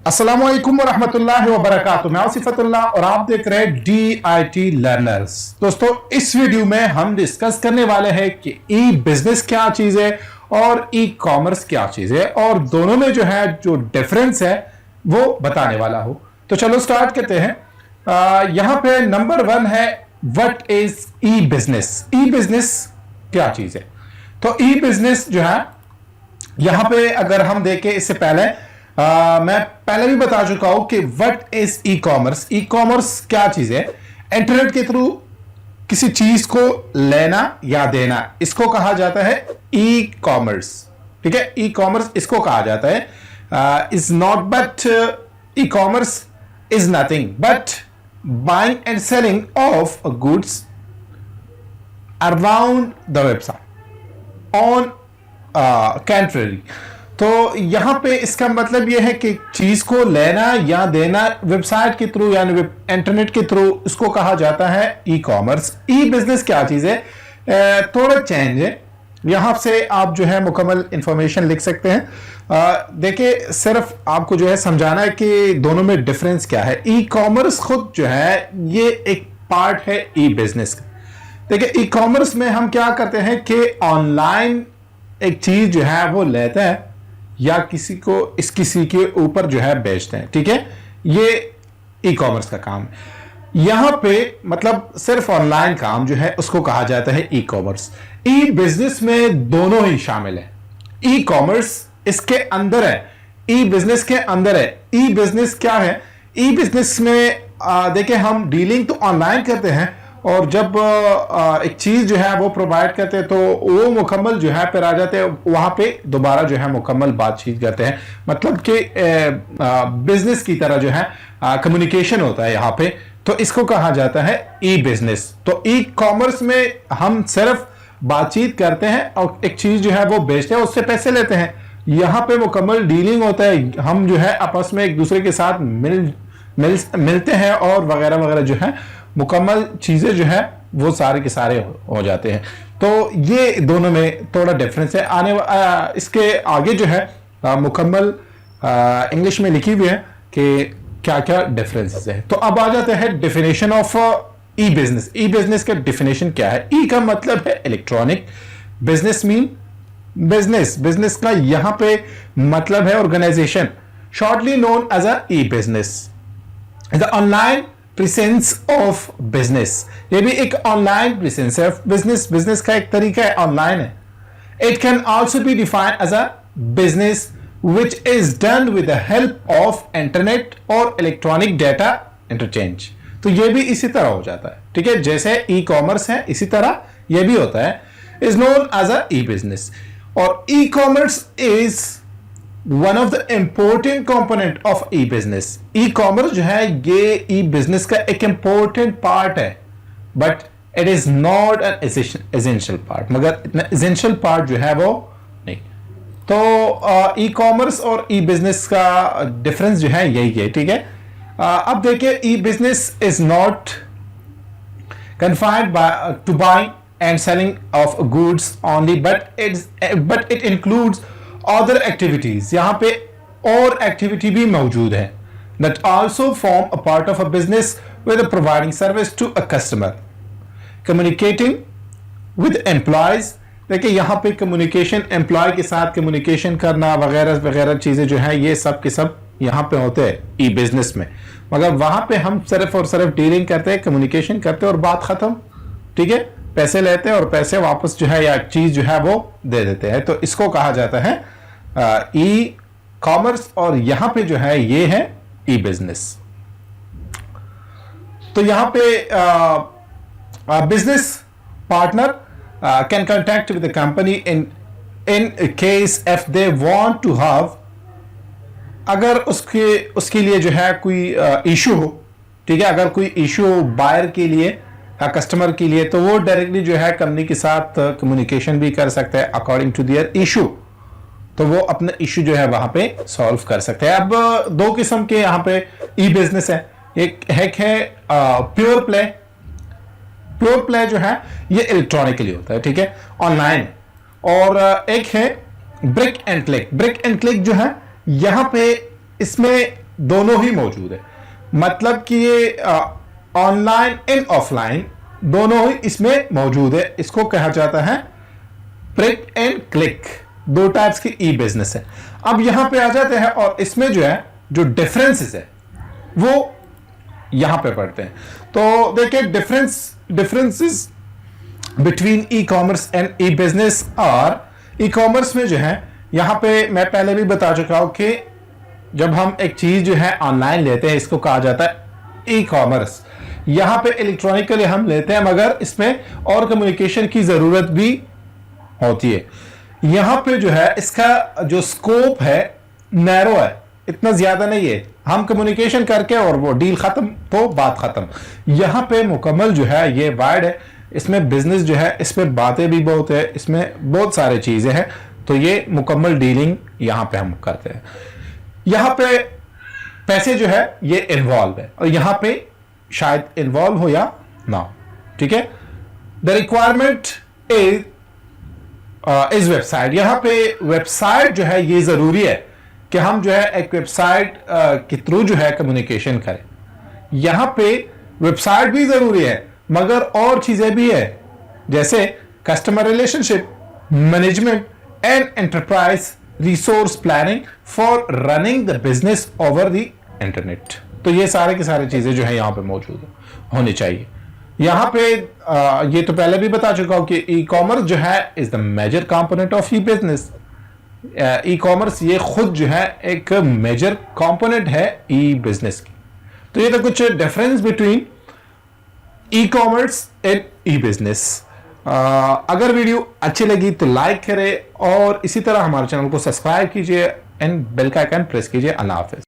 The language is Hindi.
अस्सलाम वालेकुम वरहमतुल्लाहि वबरकातुहू। मैं सिफतुल्लाह और आप देख रहे हैं DIT लर्नर्स। दोस्तों, इस वीडियो में हम डिस्कस करने वाले हैं कि ई बिजनेस क्या चीज है और ई कॉमर्स क्या चीज है, और दोनों में जो डिफरेंस है वो बताने वाला हूं। तो चलो स्टार्ट करते हैं। यहां पे नंबर 1 है, what is E business. E business क्या चीज है? तो ई बिजनेस यहां पे अगर हम देखें, इससे पहले मैं पहले भी बता चुका हूं कि what is e commerce. E commerce क्या चीज है? इंटरनेट के थ्रू किसी चीज को लेना या देना, इसको कहा जाता है ई कॉमर्स। ठीक है, ई कॉमर्स इसको कहा जाता है। Is not but E commerce is nothing but buying and selling of goods around the website on country. तो यहां पे इसका मतलब यह है कि चीज को लेना या देना वेबसाइट के थ्रू यानी इंटरनेट के थ्रू, इसको कहा जाता है ई कॉमर्स। ई बिजनेस क्या चीज है? थोड़ा चेंज है। यहां से आप मुकम्मल इंफॉर्मेशन लिख सकते हैं। देखिए, सिर्फ आपको समझाना है कि दोनों में डिफरेंस क्या है। ई कॉमर्स खुद ये एक पार्ट है ई बिजनेस का। देखिए, ई कॉमर्स में हम क्या करते हैं कि ऑनलाइन एक चीज वो लेते हैं या किसी के ऊपर बेचते हैं। ठीक है, ये ई कॉमर्स का काम है। यहां पे मतलब सिर्फ ऑनलाइन काम उसको कहा जाता है ई कॉमर्स। ई बिजनेस में दोनों ही शामिल है। ई कॉमर्स इसके अंदर है, ई बिजनेस के अंदर है। ई बिजनेस क्या है? ई बिजनेस में देखिए, हम डीलिंग तो ऑनलाइन करते हैं, और जब एक चीज वो प्रोवाइड करते हैं तो वो मुकम्मल फिर आ जाते हैं वहां पे दोबारा मुकम्मल बातचीत करते हैं। मतलब कि बिजनेस की तरह कम्युनिकेशन होता है यहाँ पे। तो इसको कहा जाता है ई बिजनेस। तो ई कॉमर्स में हम सिर्फ बातचीत करते हैं और एक चीज वो बेचते हैं, उससे पैसे लेते हैं। यहाँ पे मुकम्मल डीलिंग होता है। हम आपस में एक दूसरे के साथ मिलते हैं और वगैरह वगैरह मुकम्मल चीजें वो सारे के सारे हो जाते हैं। तो ये दोनों में थोड़ा डिफरेंस है। इसके आगे मुकम्मल इंग्लिश में लिखी हुई है कि क्या क्या डिफरेंसेस है। तो अब आ जाते हैं definition of e business. E business का डेफिनेशन क्या है? ई का मतलब है इलेक्ट्रॉनिक, बिजनेस मीन बिजनेस का यहां पे मतलब है organization, shortly known as a E business. The online presence of business, ये भी एक ऑनलाइन प्रेजेंस है। बिजनेस का एक तरीका है, ऑनलाइन है। It can also be defined as a business which is done with the help of internet और इलेक्ट्रॉनिक डेटा इंटरचेंज। तो ये भी इसी तरह हो जाता है। ठीक है, जैसे ई कॉमर्स है इसी तरह ये भी होता है, is known as a E business. और e commerce is one of the important component of e business. E commerce ये ई बिजनेस का एक इंपॉर्टेंट पार्ट है, but it is not an essential part. मगर इतना एसेंशियल पार्ट वो नहीं। तो ई कॉमर्स और ई बिजनेस का डिफरेंस यही है। ठीक है, अब देखिए, e business is not confined to buying and selling of goods only, but it includes other activities। यहां पे और एक्टिविटी भी मौजूद है that also form a part of a business with providing service to a customer, communicating with employees। देखिए, यहां पे कम्युनिकेशन, एम्प्लॉय के साथ कम्युनिकेशन करना वगैरह वगैरह चीजें ये सब के सब यहां पे होते हैं ई बिजनेस में। मगर वहां पे हम सिर्फ और सिर्फ डीलिंग करते हैं, कम्युनिकेशन करते हैं और बात खत्म। ठीक है, पैसे लेते हैं और पैसे वापस या चीज वो दे देते हैं। तो इसको कहा जाता है ई कॉमर्स, और यहां पे ये है ई बिजनेस। तो यहां पे business partner can contact with the company in case if they want to have, अगर उसके लिए कोई इशू हो। ठीक है, अगर कोई इशू हो बायर के लिए या कस्टमर के लिए, तो वो डायरेक्टली कंपनी के साथ कम्युनिकेशन भी कर सकता है अकॉर्डिंग टू देयर इशू। तो वो अपना इशू वहां पे सॉल्व कर सकते हैं। अब दो किस्म के यहाँ पे ई बिजनेस है। एक है प्योर प्ले। प्योर प्ले ये इलेक्ट्रॉनिकली होता है। ठीक है, ऑनलाइन। और एक है brick and click. Brick and click यहां पे इसमें दोनों ही मौजूद है। मतलब कि ये ऑनलाइन एंड ऑफलाइन दोनों ही इसमें मौजूद है। इसको कहा जाता है प्रिंट एंड क्लिक, दो टाइप्स की ई बिजनेस है। अब यहां पे आ जाते हैं और इसमें जो है जो डिफरेंसेस है वो यहां पे पढ़ते हैं। तो देखिए differences between e commerce and E business. और ई कॉमर्स में जो है यहां पे मैं पहले भी बता चुका हूं कि जब हम एक चीज जो है ऑनलाइन लेते हैं इसको कहा जाता है ई कॉमर्स। यहां पे इलेक्ट्रॉनिकली हम लेते हैं मगर इसमें और कम्युनिकेशन की जरूरत भी होती है। यहां पे जो है इसका जो स्कोप है नैरो है, इतना ज्यादा नहीं है। हम कम्युनिकेशन करके और वो डील खत्म तो बात खत्म। यहां पे मुकम्मल जो है ये वाइड है। इसमें बिजनेस जो है इसमें बातें भी बहुत है, इसमें बहुत सारे चीजें हैं। तो ये मुकम्मल डीलिंग यहां पे हम करते हैं। यहां पे पैसे जो है ये इन्वॉल्व है और यहां पे शायद इन्वॉल्व हो या ना। ठीक है। The requirement is website. यहां पे वेबसाइट जो है ये जरूरी है कि हम जो है एक वेबसाइट के थ्रू जो है कम्युनिकेशन करें। यहां पे वेबसाइट भी जरूरी है मगर और चीजें भी है जैसे customer relationship management and enterprise resource planning for running the business over the internet. तो ये सारे की सारी चीजें जो है यहां पे मौजूद होनी चाहिए। यहां पे ये तो पहले भी बता चुका हूं कि ई कॉमर्स जो है is the major component of e business. E commerce ये खुद जो है एक मेजर कंपोनेंट है ई बिजनेस की। तो ये तो कुछ difference between e commerce and E business. अगर वीडियो अच्छी लगी तो लाइक करें और इसी तरह हमारे चैनल को सब्सक्राइब कीजिए एंड बेल का आइकन प्रेस कीजिए। अल्लाह हाफिज।